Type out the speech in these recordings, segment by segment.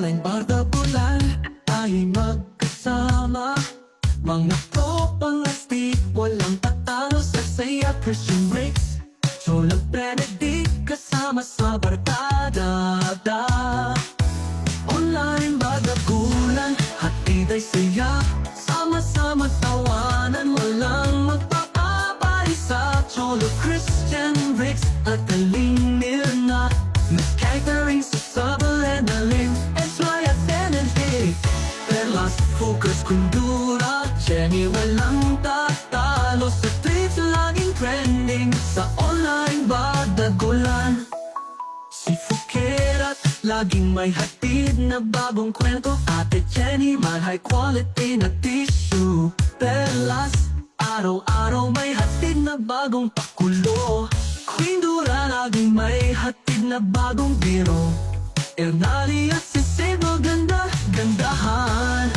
online bardagulan ay magkasama. Mga tropang astig, walang tatalo sa saya. Christian Breaks, Cholo Benedict, kasama sa barkada. Online bardagulan, hatid ay saya. Sama-sama tawanan, walang magpapaparisa. Cholo Christian Breaks at Aling Mirna, Miss Catering sa Sabal and Alim, Ezra at Benedict, Perlas, Focus, Kundura, Jenny, walang tatalo sa tweets, laging trending sa online bardagulan. Si Fukerat, laging may hatid na bagong kwento. Ate Jenny, may high quality na tissue. Perlas, araw-araw may hatid na bagong pakulo. Queen Dura, laging may hatid na bagong biro. Ernali at si Sebo, ganda-gandahan.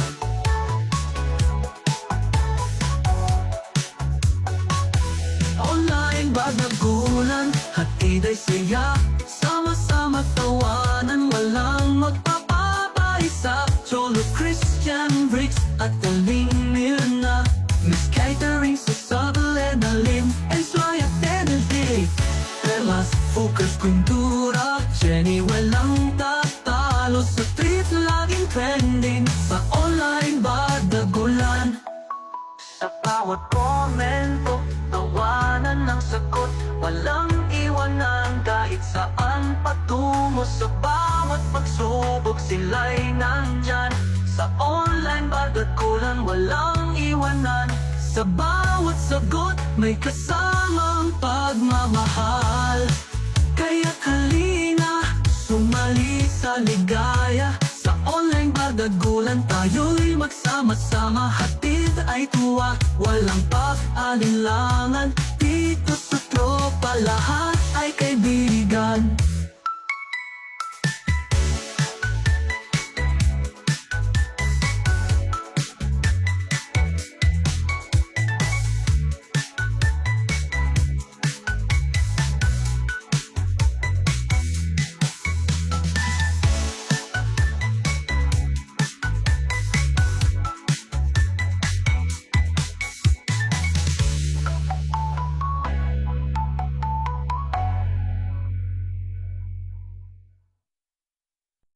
Online bardagulan, hatid ay saya. Sama-sama tawanan, walang magpapapaisa. Cholo Christian Breaks at Aling Mirna, Miss Catering sa Sabal and Alim, Ezra at Benedict, Perlas, Focus, Kundura, Jenny, walang tatalo sa tweet, laging trending sa online bardagulan. Sa bawat komento, tawanan ng sagot, walang iwanan kahit saan patungo. Sa bawat pagsubok, sila'y nandyan. Sa online bardagulan, walang iwanan. Sa bawat sagot, may kasamang pagmamahal. Kaya't halina, sumali sa ligaya. Sa online bardagulan, tayo'y magsama-sama. Hatid ay tuwa, walang pag-alinlangan. Dito sa tropa, lahat ay kaibigan.